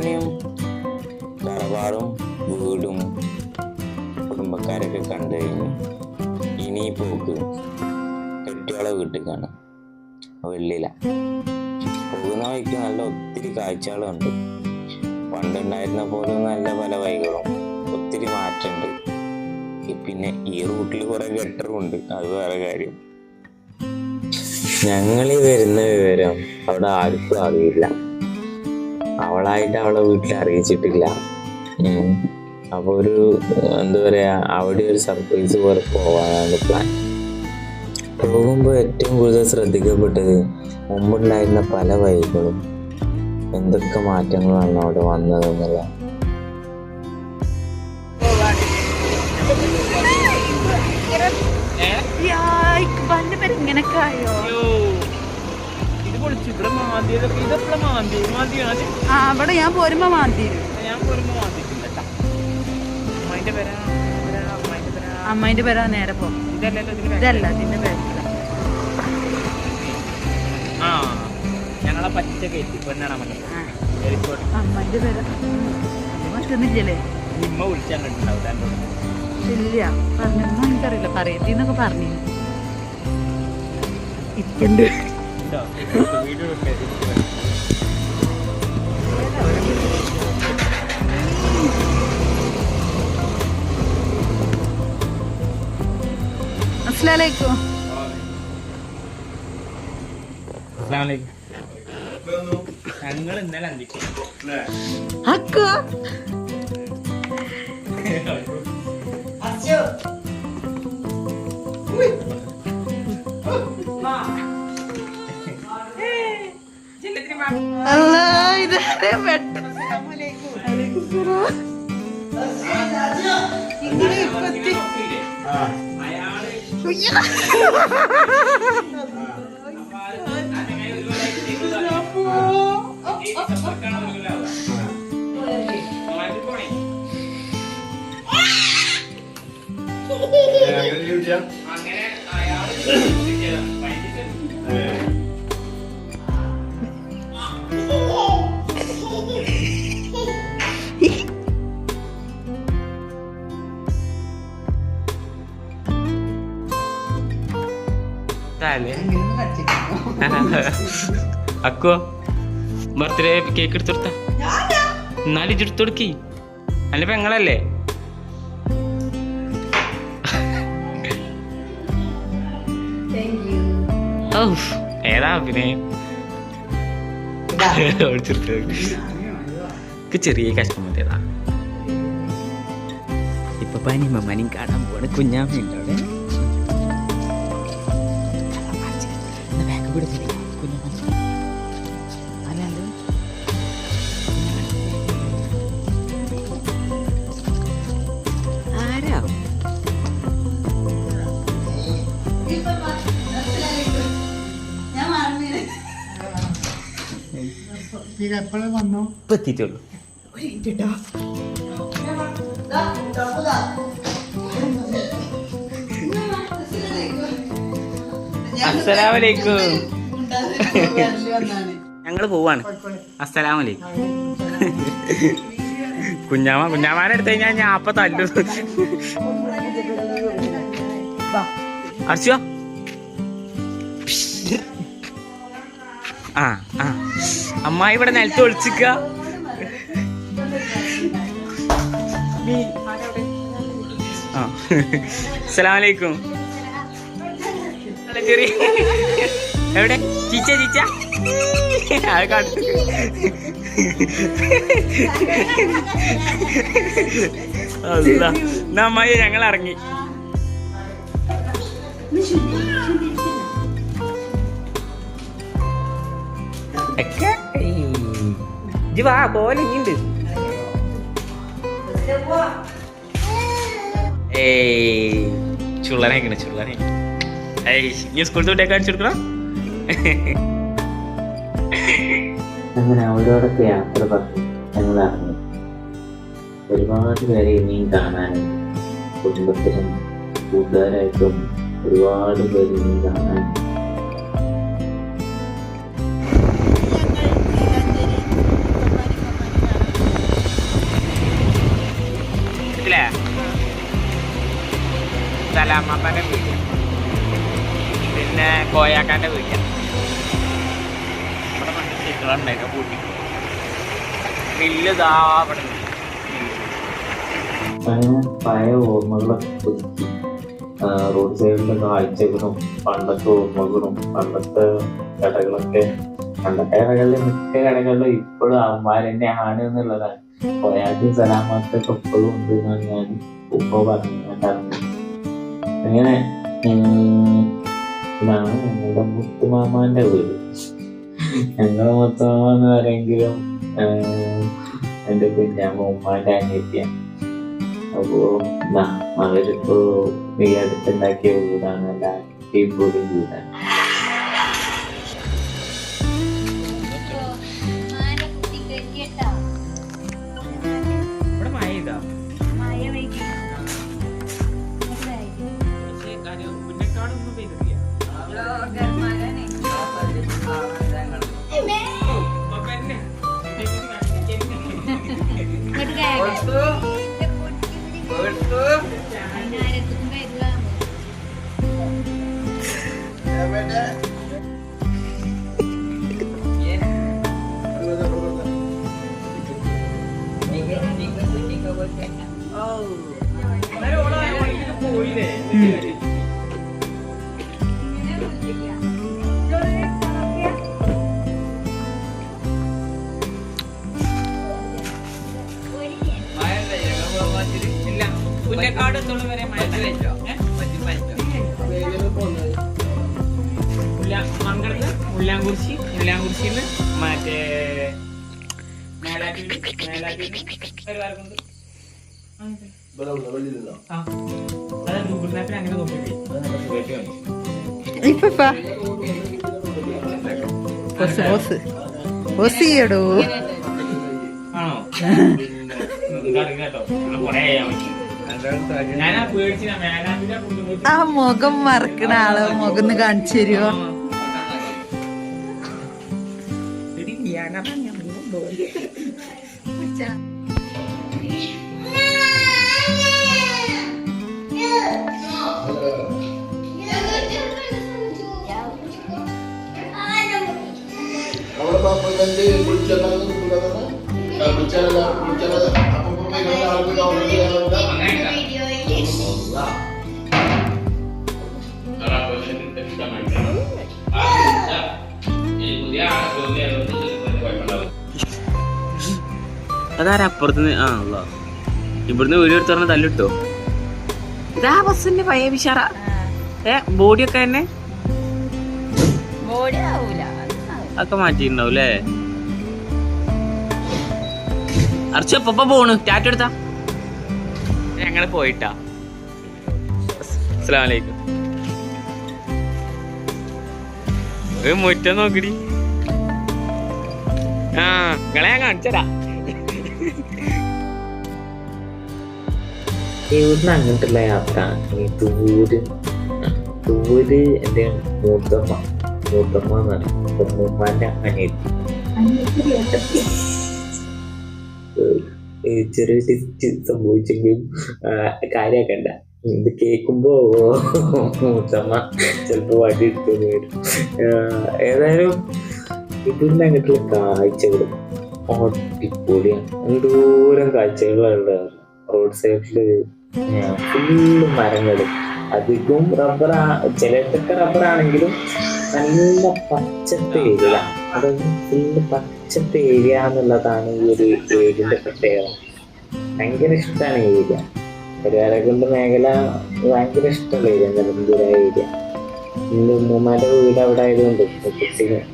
ഉമ്മാനെയും തറവാടും വീടും കുടുംബക്കാരൊക്കെ കണ്ടു കഴിഞ്ഞു. ഇനി പോക്ക് കെട്ടിയോളെ വീട്ടിലേക്കാണ്. വെള്ളിയില പോകുന്ന വഴിക്ക് നല്ല ഒത്തിരി കാഴ്ചകളുണ്ട്. പണ്ടുണ്ടായിരുന്ന പോലെ നല്ല പല വഴികളും ഒത്തിരി മാറ്റമുണ്ട്. പിന്നെ ഈ റൂട്ടിൽ കുറെ ഗട്ടറും ഉണ്ട്, അത് വേറെ കാര്യം. ഞങ്ങളീ വരുന്ന വിവരം അവിടെ ആർക്കും അറിയില്ല. അവളായിട്ട് അവളെ വീട്ടിൽ അറിയിച്ചിട്ടില്ല. അപ്പൊ ഒരു എന്താ പറയാ, അവിടെ ഒരു സർപ്രൈസ് പോലെ പോവാനാണ് പ്ലാൻ. പോകുമ്പോൾ ഏറ്റവും കൂടുതൽ ശ്രദ്ധിക്കപ്പെട്ടത് മുമ്പുണ്ടായിരുന്ന പല വഴികളും എന്തൊക്കെ മാറ്റങ്ങളാണ് അവിടെ വന്നതെന്നുള്ള. അവിടെ ഞാൻ പോരുമ്പോ മാന്തി. അമ്മേന്റെ പേരാ നേരെ പോ. ഇതല്ല ഇതിന്റെ പേര്. ഞങ്ങളെ പച്ച കയറ്റി പെണ്ണാണ് അമ്മേന്റെ പേരാ മറ്റൊന്നില്ലല്ലേ? നിമ്മ വിളിച്ചാൽ കണ്ടിട്ടുണ്ടാവും. ഇല്ല പറഞ്ഞൊന്നും എനിക്കറിയില്ല. പറയത്തിന്നൊക്കെ പറഞ്ഞു. ഇരിക്കണ്ട് അസ്സലാമലൈക്കും. ഞങ്ങൾ ഇന്നലെ അക്ക അക്കോ ബർത്ത്ഡേ കേക്ക് എടുത്തു. എന്നാലും ഇതെടുത്തു കൊടുക്കി. അല്ല പെങ്ങളല്ലേ? ഏതാ പിന്നെ ചെറിയ കഷ്ടം മതിയതാ. ഇപ്പൊ പനി മമ്മനും കാണാൻ പോവാണ്. കുഞ്ഞാമ്മയുണ്ട് അവിടെ. എത്തിയിട്ടുള്ളൂ. അസ്സലാമലൈക്കും. ഞങ്ങള് പോവാണ്. അസ്സലാമലൈക്കും. കുഞ്ഞാമാനെ എടുത്തു കഴിഞ്ഞാൽ ഞാൻ അപ്പൊ തല്ലു. അർച്ചോ അമ്മായി ഇവിടെ നിലത്ത് ഒളിച്ചിക്ക. അസ്സലാമലൈക്കും. എവിടെ ചീച്ച ചീച്ച അത് കണ്ടു. അമ്മായി ഞങ്ങൾ ഇറങ്ങി. വാ പോലെ ഉണ്ട്. ചുള്ളനേക്കണ ചുള്ളനെ. നീ സ്കൂളിൽ തൊട്ടേ കാണിച്ചു കൊടുക്കണം. അങ്ങനെ അവരോടൊക്കെ യാത്ര പറഞ്ഞു ഞങ്ങൾ അറിഞ്ഞു. ഒരുപാട് പേരെ ഇനിയും കാണാനുണ്ട്. കുടുംബത്തിനും കൂട്ടുകാരായിട്ടും ഒരുപാട് പേര് ഇനിയും കാണാനുണ്ട്. സലാമാപ്പാന്റെ വീട്, പിന്നെ കോയാക്കാന്റെ വീട്. ഇവിടെ പണ്ട് ചെടികളുണ്ടായിരുന്നു പൂട്ടി. മില്ല് ഇതാ അവിടെ പഴയ ഓർമ്മകളൊക്കെ പുതുക്കി. റോഡ് സൈഡിലെ കാഴ്ചകളും പണ്ടത്തെ ഓർമ്മകളും പണ്ടത്തെ കടകളൊക്കെ. പണ്ടത്തെ കടകളിൽ മിക്ക കടകളിലും ഇപ്പോഴും അവന്മാർ തന്നെയാണ് എന്നുള്ളതാണ്. കോയാക്കും സലാമത്തൊക്കെ ഇപ്പോഴും ഉണ്ട് എന്നാണ് ഞാൻ ഉപ്പ പറഞ്ഞിട്ടുണ്ടായിരുന്നത്. അങ്ങനെ ഇതാണ് ഞങ്ങളുടെ മുത്തുമാമാന്റെ വീട്. ഞങ്ങളുടെ മുത്തുമാമ എന്ന് പറയുമെങ്കിലും എൻ്റെ കുഞ്ഞാമ്മ ഉമ്മാന്റെ അനിയത്തിയാണ്. അപ്പോ അവരിപ്പോ ഈ അടുത്തുണ്ടാക്കിയ വീടാണ്. എല്ലാ ടീംബോർഡിങ് വീടാണ്. മുല്ലാങ്കുറിശിന്ന് മറ്റേ ഗൂഗിൾ മാപ്പിൽ അങ്ങനെ നോക്കിയിടൂ. ആണോ? കേട്ടോ ഞാനാ പേടിച്ച മേലാപ്പിന്റെ ആ മുഖം മറക്കണ ആള് മുഖം കാണിച്ചു തരുമോ? അതാരാ അപ്പുറത്തുനിന്ന്? ആ അല്ല, ഇവിടുന്ന് വീഡിയോ എടുത്ത് പറഞ്ഞ തല്ലിട്ടോ. ഇതാ ബസ്സിന്റെ പഴയ വിശാറ ബോഡിയൊക്കെ തന്നെ ഒക്കെ മാറ്റിയിട്ടുണ്ടാവും അല്ലേ? അർച്ചപ്പ പോണു. ടാറ്റ എടുത്താ ഞങ്ങള് പോയിട്ടാ. അസ്സലാമലൈക്കും. ഒരു മുറ്റം നോക്കിടി. ആ നിങ്ങളെ ഞാൻ കാണിച്ചരാ. ഇവിടുന്ന് അങ്ങോട്ടുള്ള യാത്ര ഈ തൂര് എൻ്റെ മൂത്തമ്മ എന്നാണ്. ഉമ്മാന്റെ അനിയത്തി. ചെറിയ തെറ്റ് സംഭവിച്ചെങ്കിലും കാര്യാക്കണ്ട. ഇത് കേൾക്കുമ്പോ മൂത്തമ്മ ചിലപ്പോ വടി എടുത്തോന്ന് വരും. ഏതായാലും ഇവിടുന്ന് അങ്ങോട്ടുള്ള കാഴ്ചകളും അടിപൊളിയാണ്. എന്തോരം കാഴ്ചകളുള്ള റോഡ് സൈഡില് ഫുള്ള് മരങ്ങള്. അധികം റബ്ബറാ, ചിലത്തൊക്കെ റബ്ബറാണെങ്കിലും നല്ല പച്ചത്തെ ഏരിയ. അതായത് ഫുള്ള് പച്ചത്തെ ഏരിയ എന്നുള്ളതാണ് ഈ ഒരു ഏരിയന്റെ പ്രത്യേകത. ഭയങ്കര ഇഷ്ടമാണ് ഈ ഏരിയ. പരിവാരക്കുണ്ട് മേഖല ഭയങ്കര ഇഷ്ടമുള്ള ഏരിയ, നിലമ്പൂർ ഏരിയ. എൻ്റെ ഉമ്മമാരുടെ വീട് അവിടെ ആയതുകൊണ്ട്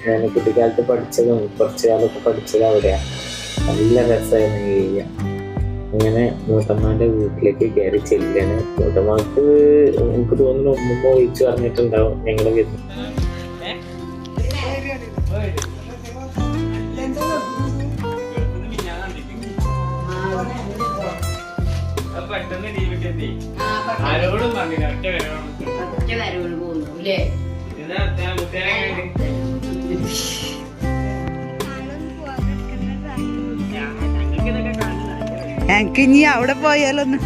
ഞാൻ കുട്ടിക്കാലത്ത് പഠിച്ചതും കുറച്ചു കാലമൊക്കെ പഠിച്ചത് അവിടെയാണ്. നല്ല രസമായിരുന്നു ഈ ഏരിയ. അങ്ങനെ മൂത്തമ്മാന്റെ വീട്ടിലേക്ക് കയറി ചെല്ലാണ്. മൂത്തമ്മക്ക് എനിക്ക് തോന്നുന്നു ഉമ്മ ഒഴിച്ചു പറഞ്ഞിട്ടുണ്ടാവും ഞങ്ങള് വരുന്നു. ആരോടും പറഞ്ഞില്ല, ഒറ്റ എനിക്ക് ഇനി അവിടെ പോയാലൊന്നും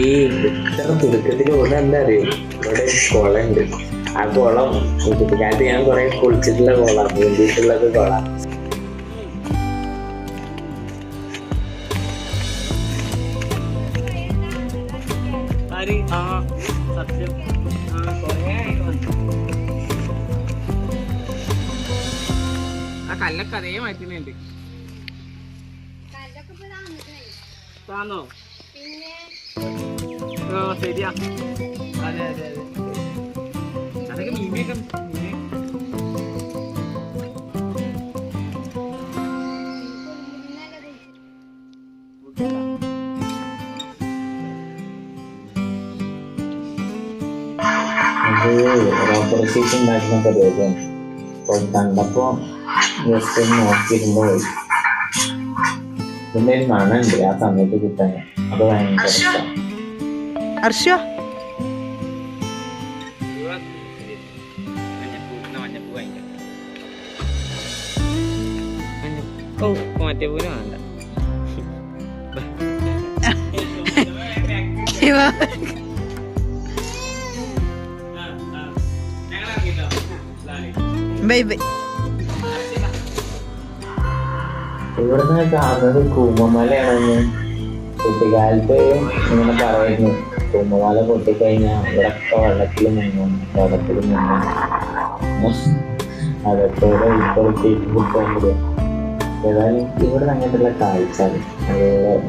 ഈ ഇത്ര തുരുക്കത്തിൽ ഓടുന്ന എന്താ അറിയോ, ഇവിടെ കുളമുണ്ട്. ആ കുളം കുട്ടിക്കാലത്ത് ഞാൻ കുറെ കുളിച്ചിട്ടുള്ള കുളാ, നീന്തിയിട്ടുള്ളത് കുളാ. ആ കല്ലൊക്കെ അതേ മാറ്റുന്നുണ്ട്. താന്നോ? ശരിയാ. അതെ അതെ അതെ, അതൊക്കെ മീനൊക്കെ റബ്ബർ ഷീറ്റ് ഉണ്ടാക്കുന്ന പരിപാടിയാണ്. അപ്പോൾ കണ്ടപ്പോ ജസ്റ്റ് ഒന്ന് നോക്കിയിരുന്നോ, ഇതിന്റെ ഒരു മണമുണ്ട് ആ സമയത്ത് കിട്ടാൻ. അത് ഭയങ്കര ഇഷ്ടം. ഹർഷോ മറ്റേ പൂരം വേണ്ട. Bye bye. ഇവിടുന്ന് കാണുന്നത് കൂമമലയാണെന്ന് കുട്ടിക്കാലത്ത് ഇങ്ങനെ പറയുന്നു. കൂമമല പൊട്ടിക്കഴിഞ്ഞാൽ ഇവിടൊക്കെ വെള്ളത്തിൽ മുങ്ങും, വെള്ളത്തിൽ മുങ്ങും. അതൊക്കെ ഇപ്പോൾ പോകാൻ പറ്റും. ഏതായാലും ഇവിടെ അങ്ങനത്തുള്ള കാഴ്ച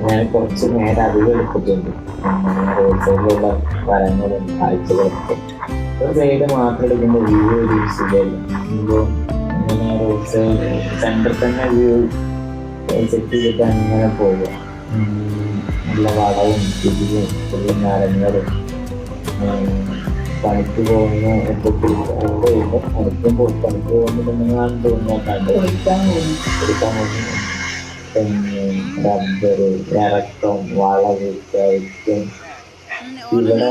ഞാൻ കുറച്ച് നേരം അധികം എടുത്തിട്ടുണ്ട്. റോഡ് സൈഡിലുള്ള സ്ഥലങ്ങളും കാഴ്ചകളൊക്കെ ഒരു സൈഡ് മാത്രം എടുക്കുമ്പോൾ വ്യൂ ഒരു സുഖമില്ല. ഇപ്പോൾ ഇങ്ങനെ റോഡ് സൈഡ് സെൻറ്ററിൽ തന്നെ വ്യൂ സെറ്റ് ചെയ്തിട്ട് അങ്ങനെ പോവുക. നല്ല വളവും തിരിവും ഉള്ള മരങ്ങളും പണിക്ക് പോകുന്ന പണിക്ക് പോകുന്നുണ്ടെന്നാണ് തോന്നുന്നത്. എടുക്കാൻ പോകുന്നു തെങ്ങ്, റബ്ബർ, ഇറക്കം, വളവ്, കയറ്റം. ഇവിടെ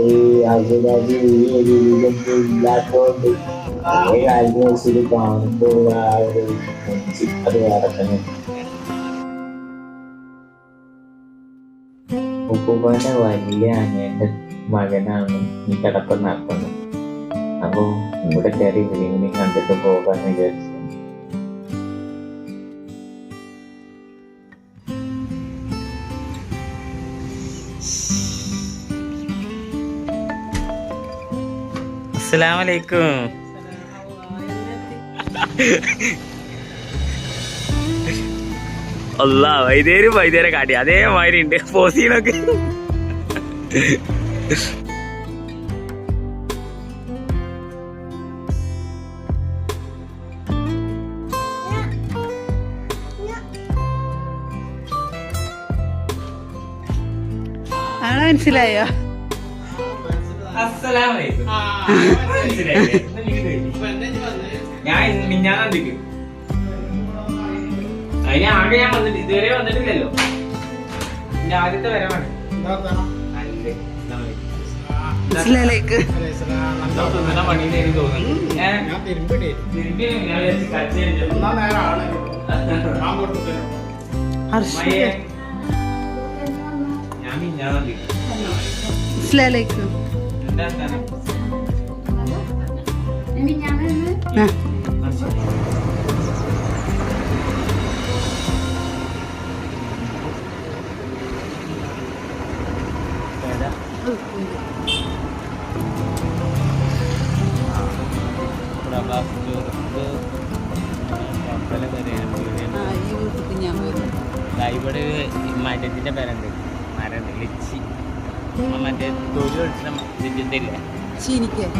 ഈ അബുദാബി ഈ രീതിയിലൊന്നും ഇല്ലാത്തതുകൊണ്ട് പഴയ കാലത്ത് വെച്ചിട്ട് കാണുമ്പോൾ ആ ഒരു അത് വേറെ തന്നെ. ഉപ്പുപ്പാന്റെ വലിയ അനിയന്റെ മകനാണ് ഈ കിടപ്പ് നടത്തുന്നത്. അപ്പൊ ഇവിടെ കയറി ഇവരെങ്കിലും കണ്ടിട്ട് പോകാന്ന് വിചാരിച്ചു. അസ്സലാമലൈക്കും. അല്ലാ വൈദ്യരെ കാട്ടി അതേമാതിരി ഉണ്ട് പോസീനൊക്കെ. ആളെ മനസ്സിലായോ? ഞാൻ മിഞ്ഞാന്നിക്ക് അതിന് ആകെ ഞാൻ വന്നിട്ട് ഇതുവരെ വന്നിട്ടില്ലല്ലോ. എന്റെ ആദ്യത്തെ വരവാണ്. മനസ്സിലേക്ക് പണിന്ന് എനിക്ക് തോന്നുന്നു. ഞാൻ മിഞ്ഞാന്നിക്ക് മനസ്സിലേക്ക് ഇവിടെ മരത്തിന്റെ പേരുണ്ട്, മരണ്ട് ലിച്ചി. മറ്റേ തൊഴിൽ ഒഴിച്ചിട്ടില്ല ചീനിക്കല്ല,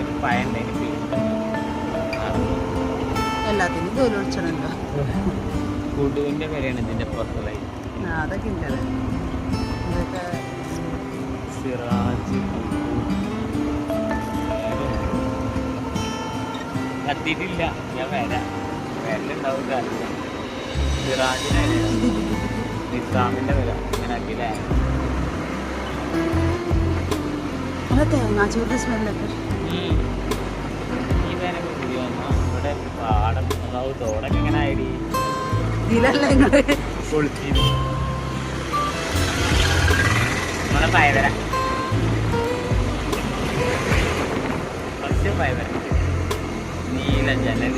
ഒരു പഴണ്ട് അതിന് പേര് എല്ലാത്തിനും തൊഴിലൊഴിച്ചണല്ലോ. കുടുവിന്റെ പേരാണ് ഇതിന്റെ പുറത്തുള്ളത്. അതൊക്കെ ഉണ്ട്. ഇതൊക്കെ സിറാജ് കത്തിയിട്ടില്ല. ഞാൻ വരലുണ്ടാവും കാര്യം. സിറാജിനെ നിസാമിന്റെ വില ഇങ്ങനെ ആക്കിയില്ലേ. തേങ്ങാച്ചോറിന്റെ സ്മെല്ലൊക്കെ ഈ പേരെ കുടി വന്നോ ഇവിടെ പാടം തോടൊക്കെ ഇങ്ങനെ ആയിടി ഇതിലല്ല നിങ്ങള് പൊളിച്ചു. നമ്മളെ പയവര കുറച്ച് പയവര നീല ജനൽ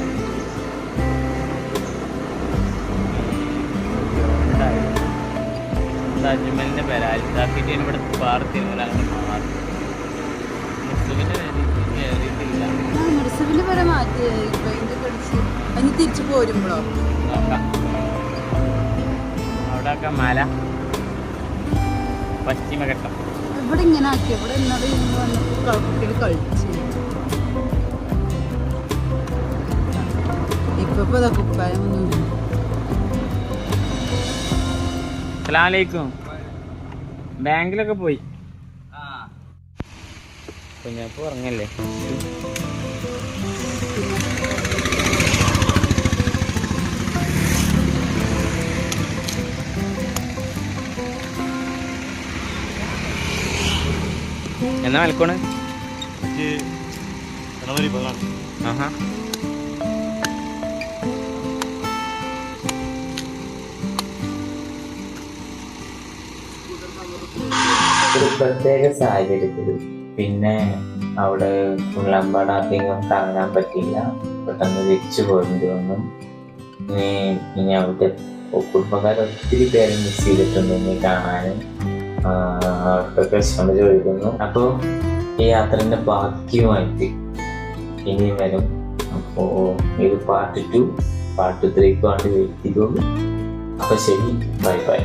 താജ്മഹലിന്റെ പേര അൽത്താഫിറ്റിന് ഇവിടെ പാർത്തിരുന്നില്ല അങ്ങനെ മാറി മുസ്ലിമിന്റെ കയറിയിട്ടില്ല മുറിസബിന്റെ പേരെ മാറ്റി അതിന് തിരിച്ചു പോരുമ്പോഴോ നോക്കാം അവിടെയൊക്കെ മല പശ്ചിമഘട്ടം ഇവിടെ ഇങ്ങനെ ആക്കി ഇവിടെ ഇന്നലെ ഇന്ന് വന്നപ്പോൾ കുട്ടികൾ കളിച്ചു ഇപ്പൊ ഇതാ കുപ്പായമൊന്നും അസ്സലാമലൈക്കും ബാങ്കിലൊക്കെ പോയി കുഞ്ഞപ്പോ ഉറങ്ങല്ലേ എന്നാ മലക്കോണ് ആഹാ ഒരു പ്രത്യേക സാഹചര്യത്തിൽ പിന്നെ അവിടെ ഉള്ളമ്പാട് അധികം താങ്ങാൻ പറ്റിയില്ല, പെട്ടെന്ന് തിരിച്ചു പോകേണ്ടി വന്നു. ഇനി അവിടുത്തെ കുടുംബക്കാർ ഒത്തിരി പേരെ മിസ് ചെയ്തിട്ടുണ്ട് ഇനി കാണാനും, അവർക്കൊക്കെ ക്ഷമ ചോദിക്കുന്നു. അപ്പോൾ ഈ യാത്രൻ്റെ ബാക്കിയുമായിട്ട് ഇനിയും വരും. അപ്പോൾ ഇത് പാർട്ട് 2 പാർട്ട് 3 വേണ്ടി വെയിറ്റ് ചെയ്തോളൂ. അപ്പോൾ ശരി, ബൈ ബൈ.